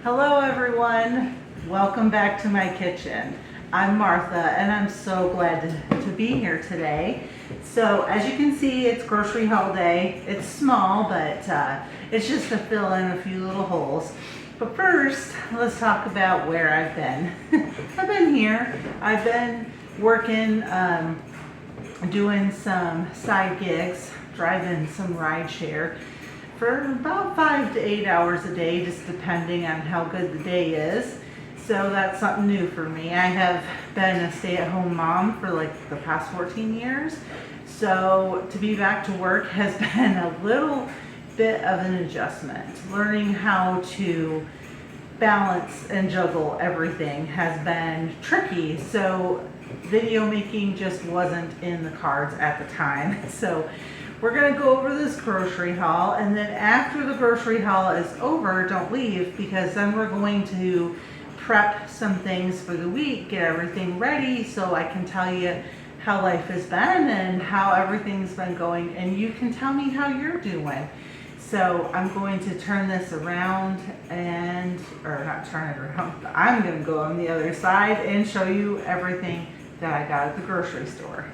Hello everyone, welcome back to my kitchen. I'm Martha and I'm so glad to be here today. So as you can see, it's grocery haul day. It's small, but it's just to fill in a few little holes. But first, let's talk about where I've been. I've been here. I've been working, doing some side gigs, driving some rideshare for about 5 to 8 hours a day, just depending on how good the day is. So that's something new for me. I have been a stay-at-home mom for like the past 14 years. So to be back to work has been a little bit of an adjustment. Learning how to balance and juggle everything has been tricky. So video making just wasn't in the cards at the time. So we're gonna go over this grocery haul, and then after the grocery haul is over, don't leave, because then we're going to prep some things for the week, get everything ready so I can tell you how life has been and how everything's been going, and you can tell me how you're doing. So I'm going to turn this around or not turn it around, but I'm gonna go on the other side and show you everything that I got at the grocery store.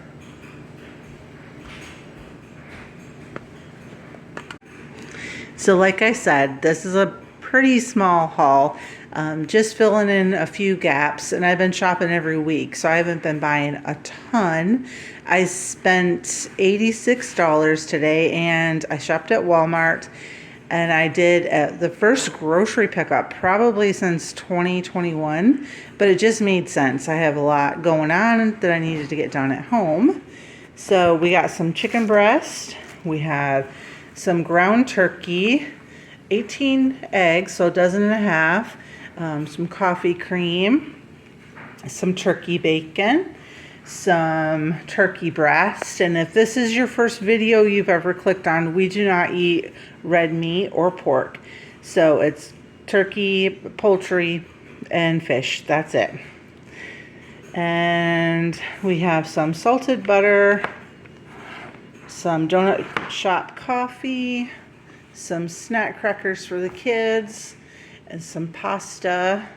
So like I said, this is a pretty small haul, just filling in a few gaps, and I've been shopping every week, so I haven't been buying a ton. I spent $86 today, and I shopped at Walmart, and I did the first grocery pickup probably since 2021, but it just made sense. I have a lot going on that I needed to get done at home. So we got some chicken breast, we have some ground turkey, 18 eggs, so a dozen and a half, some coffee cream, some turkey bacon, some turkey breast. And if this is your first video you've ever clicked on, we do not eat red meat or pork. So it's turkey, poultry, and fish. That's it. And we have some salted butter, some donut shop coffee, some snack crackers for the kids, and some pasta.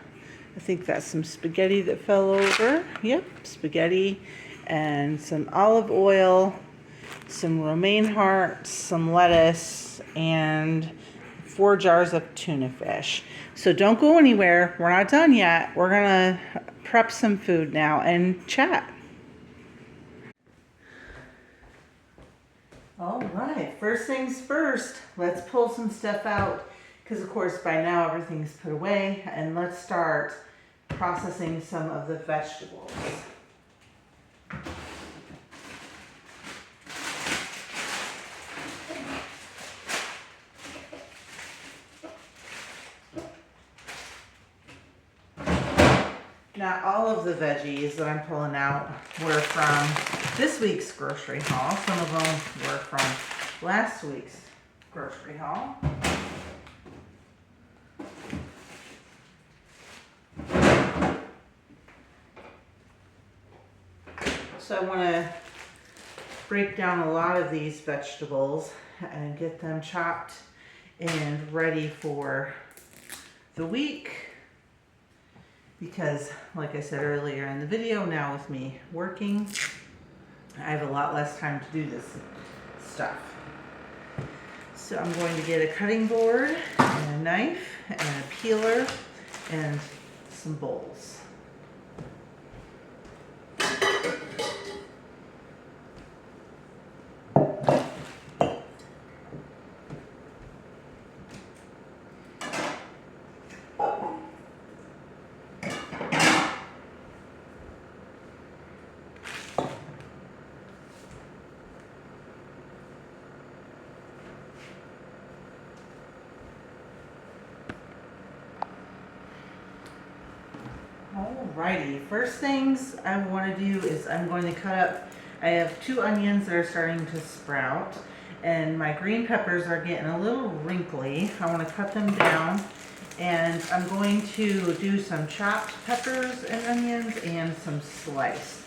I think that's some spaghetti that fell over. Yep, spaghetti, and some olive oil, some romaine hearts, some lettuce, and 4 jars of tuna fish. So don't go anywhere. We're not done yet. We're gonna prep some food now and chat. All right, first things first, let's pull some stuff out, because of course by now everything's put away, and let's start processing some of the vegetables. Now all of the veggies that I'm pulling out were from this week's grocery haul. Some of them were from last week's grocery haul. So I want to break down a lot of these vegetables and get them chopped and ready for the week. Because, like I said earlier in the video, now with me working, I have a lot less time to do this stuff. So I'm going to get a cutting board and a knife and a peeler and some bowls. Alrighty, first things I want to do is I'm going to cut up, I have 2 onions that are starting to sprout, and my green peppers are getting a little wrinkly. I want to cut them down, and I'm going to do some chopped peppers and onions and some sliced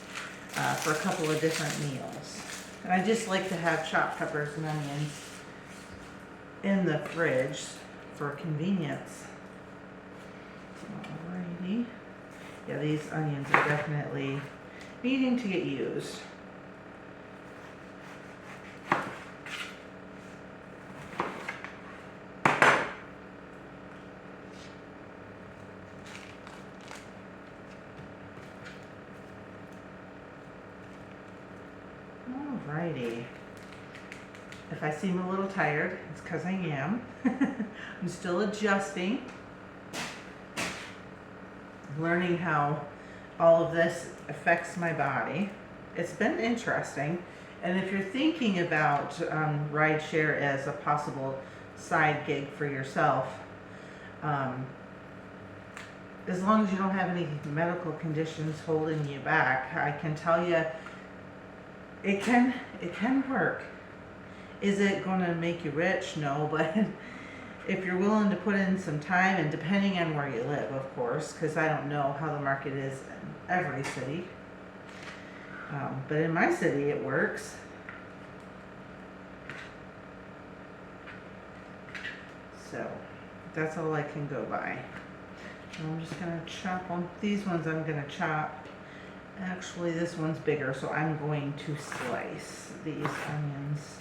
for a couple of different meals. And I just like to have chopped peppers and onions in the fridge for convenience. Yeah, these onions are definitely needing to get used. Alrighty. If I seem a little tired, it's because I am. I'm still adjusting, learning how all of this affects my body. It's been interesting. And if you're thinking about rideshare as a possible side gig for yourself, as long as you don't have any medical conditions holding you back, I can tell you it can work. Is it going to make you rich? No, but if you're willing to put in some time, and depending on where you live, of course, because I don't know how the market is in every city. But in my city, it works. So that's all I can go by. And I'm just going to chop on these ones. I'm going to chop. Actually, this one's bigger, so I'm going to slice these onions.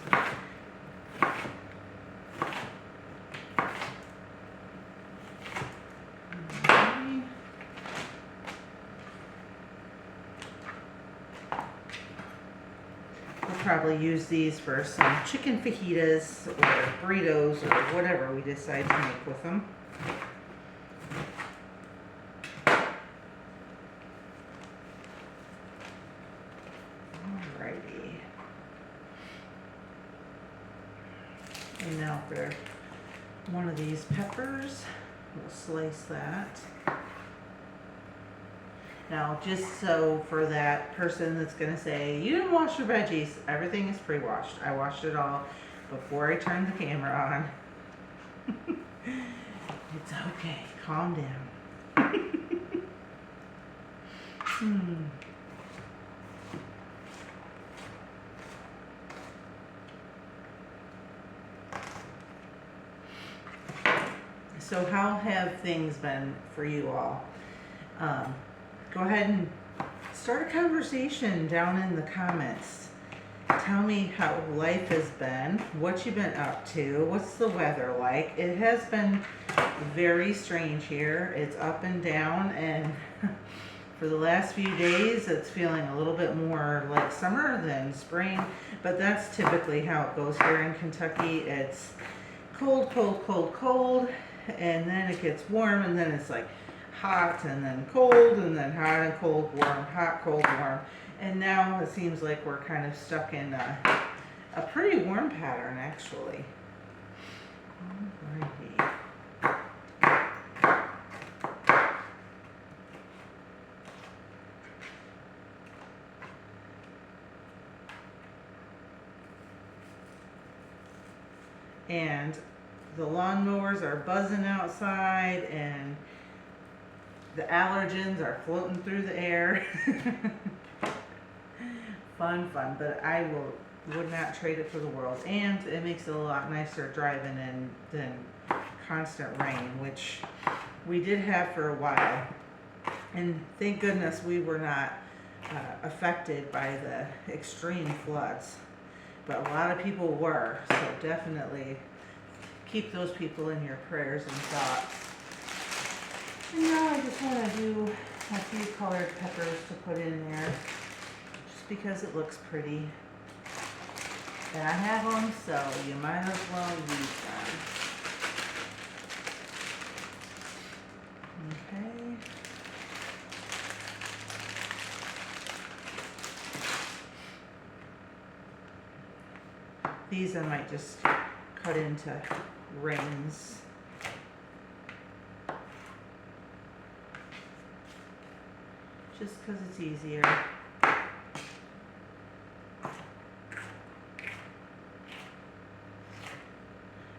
We'll probably use these for some chicken fajitas or burritos or whatever we decide to make with them. Alrighty. And now for one of these peppers, we'll slice that. Now, just so for that person that's going to say, you didn't wash your veggies, everything is pre-washed. I washed it all before I turned the camera on. It's okay. Calm down. So how have things been for you all? Go ahead and start a conversation down in the comments. Tell me how life has been, what you've been up to, what's the weather like. It has been very strange here. It's up and down, and for the last few days it's feeling a little bit more like summer than spring, but that's typically how it goes here in Kentucky. It's cold, cold, cold, cold, and then it gets warm, and then it's like hot, and then cold, and then hot and cold, warm, hot, cold, warm. And now it seems like we're kind of stuck in a pretty warm pattern, actually. Alrighty. And the lawnmowers are buzzing outside, and the allergens are floating through the air. Fun, but I would not trade it for the world. And it makes it a lot nicer driving in than constant rain, which we did have for a while. And thank goodness we were not affected by the extreme floods. But a lot of people were, so definitely keep those people in your prayers and thoughts. And now I just want to do a few colored peppers to put in there, just because it looks pretty. And I have them, so you might as well use them. Okay. These I might just cut into rings. Just because it's easier.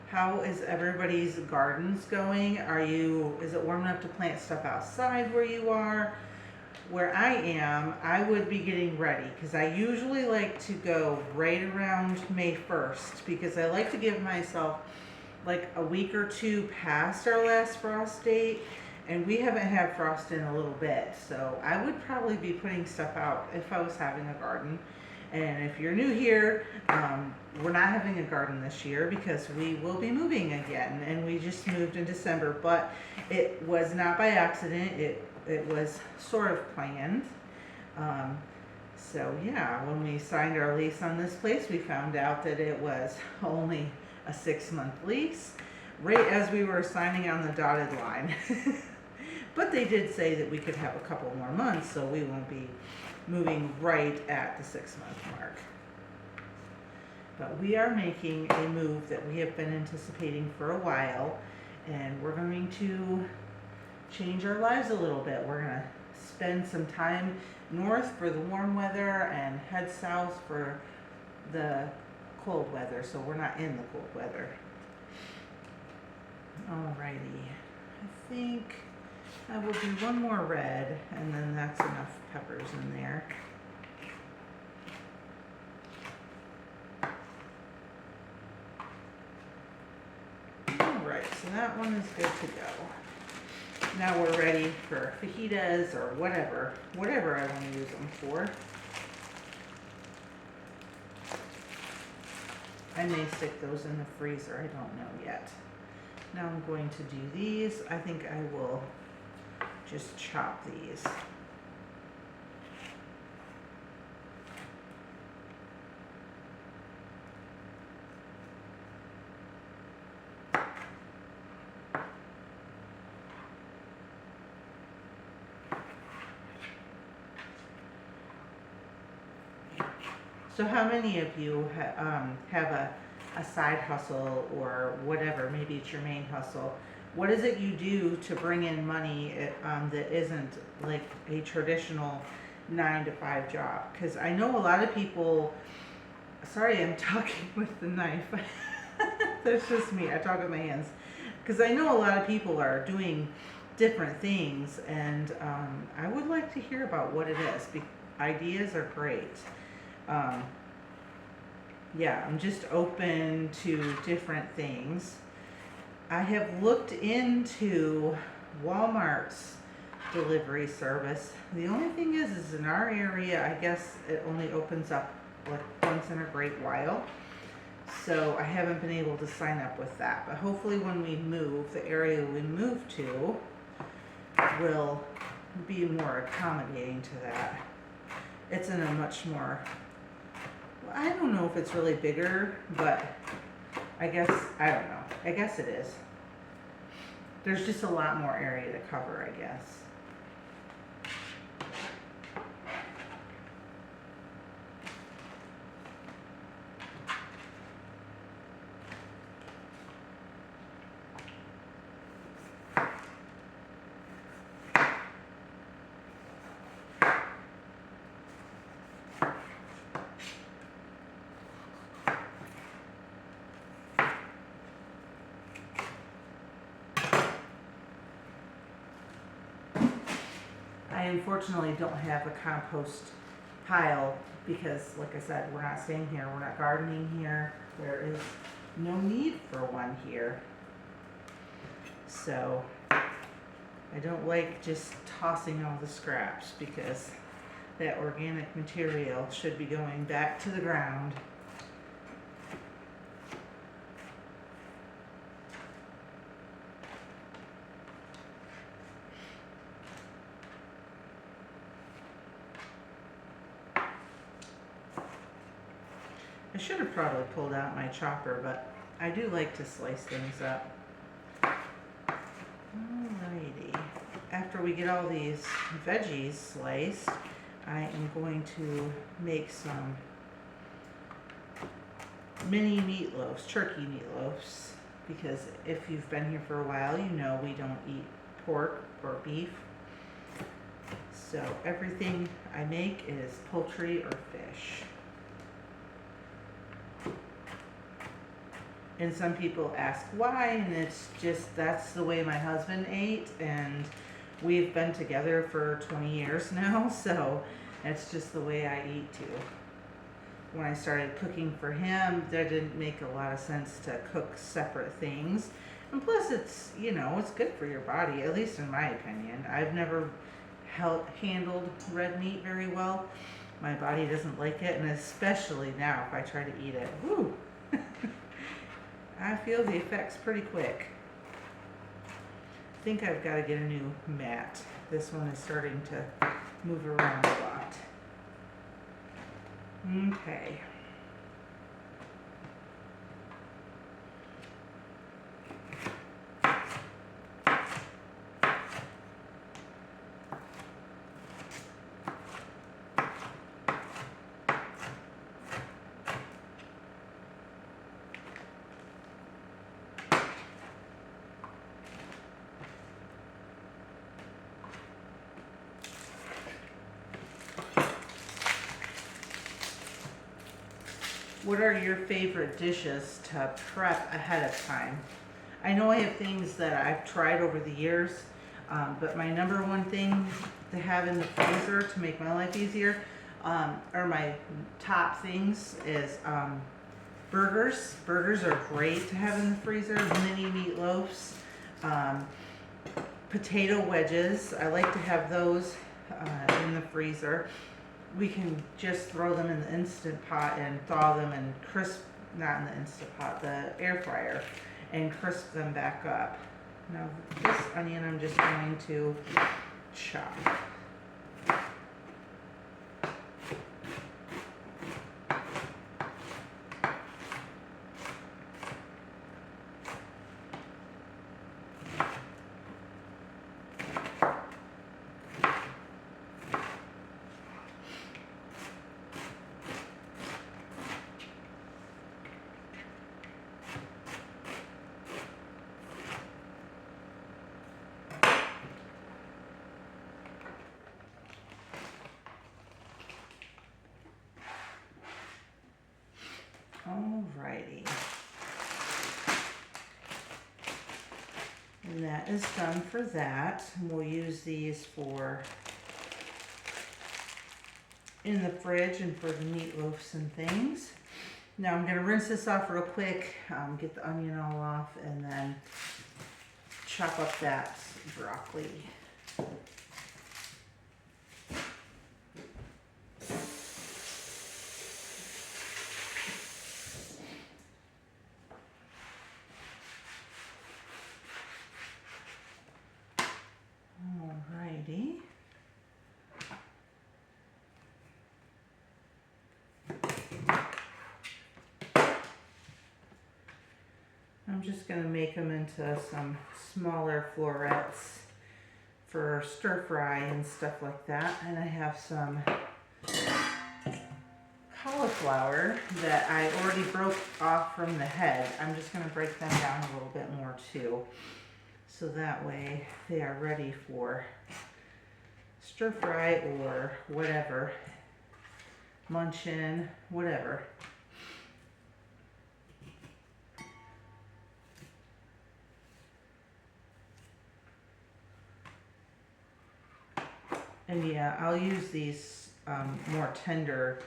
How is everybody's gardens going? Is it warm enough to plant stuff outside where you are? Where I am, I would be getting ready, because I usually like to go right around May 1st, because I like to give myself like a week or two past our last frost date, and we haven't had frost in a little bit, so I would probably be putting stuff out if I was having a garden. And if you're new here, we're not having a garden this year because we will be moving again, and we just moved in December, but it was not by accident. It was sort of planned. So yeah, when we signed our lease on this place, we found out that it was only a 6-month lease, right as we were signing on the dotted line. But they did say that we could have a couple more months, so we won't be moving right at the 6-month mark. But we are making a move that we have been anticipating for a while, and we're going to change our lives a little bit. We're going to spend some time north for the warm weather and head south for the cold weather, so we're not in the cold weather. Alrighty, I think I will do one more red, and then that's enough peppers in there. Alright, so that one is good to go. Now we're ready for fajitas or whatever I want to use them for. I may stick those in the freezer, I don't know yet. Now I'm going to do these. I think I will just chop these. So how many of you have a side hustle or whatever, maybe it's your main hustle? What is it you do to bring in money that isn't like a traditional 9-to-5 job? Because I know a lot of people, sorry I'm talking with the knife. That's just me, I talk with my hands. Because I know a lot of people are doing different things, and I would like to hear about what it is. Ideas are great. Yeah, I'm just open to different things. I have looked into Walmart's delivery service. The only thing is in our area, I guess it only opens up like once in a great while. So I haven't been able to sign up with that. But hopefully when we move, the area we move to will be more accommodating to that. It's in a much more, I don't know if it's really bigger, but I guess, I don't know. I guess it is. There's just a lot more area to cover, I guess. I unfortunately don't have a compost pile because, like I said, we're not staying here, we're not gardening here. There is no need for one here. So I don't like just tossing all the scraps because that organic material should be going back to the ground. I should have probably pulled out my chopper, but I do like to slice things up. Alrighty. After we get all these veggies sliced, I am going to make some mini meatloaves, turkey meatloaves, because if you've been here for a while, you know we don't eat pork or beef. So everything I make is poultry or fish. And some people ask why, and it's just that's the way my husband ate, and we've been together for 20 years now, so that's just the way I eat too. When I started cooking for him, there didn't make a lot of sense to cook separate things, And plus it's, you know, it's good for your body, at least in my opinion. I've never handled red meat very well. My body doesn't like it, and especially now if I try to eat it. Woo! I feel the effects pretty quick. I think I've got to get a new mat. This one is starting to move around a lot. Okay. What are your favorite dishes to prep ahead of time? I know I have things that I've tried over the years, but my number one thing to have in the freezer to make my life easier, or my top things, is burgers. Burgers are great to have in the freezer. Mini meatloafs, potato wedges. I like to have those in the freezer. We can just throw them in the Instant Pot and thaw them and not in the Instant Pot, the air fryer, and crisp them back up. Now this onion I'm just going to chop. Alrighty. And that is done for that. We'll use these for in the fridge and for the meatloafs and things. Now I'm going to rinse this off real quick, get the onion all off, and then chop up that broccoli. Alrighty. I'm just going to make them into some smaller florets for stir fry and stuff like that. And I have some cauliflower that I already broke off from the head. I'm just going to break them down a little bit more too, so that way they are ready for stir fry or whatever, munch-in, whatever. And yeah, I'll use these more tender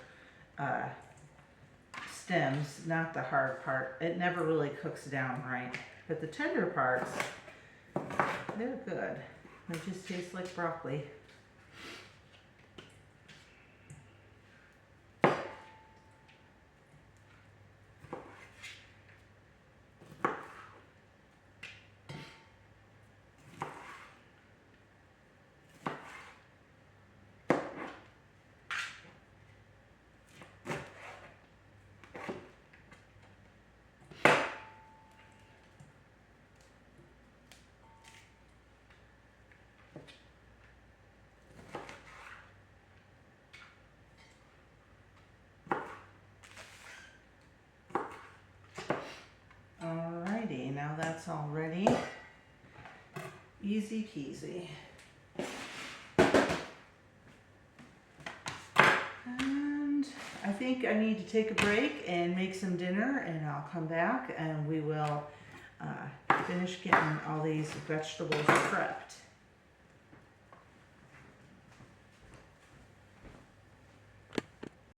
stems, not the hard part. It never really cooks down right, but the tender parts, they're good. They just taste like broccoli. Alrighty, now that's all ready. Easy peasy. And I think I need to take a break and make some dinner, and I'll come back and we will finish getting all these vegetables prepped.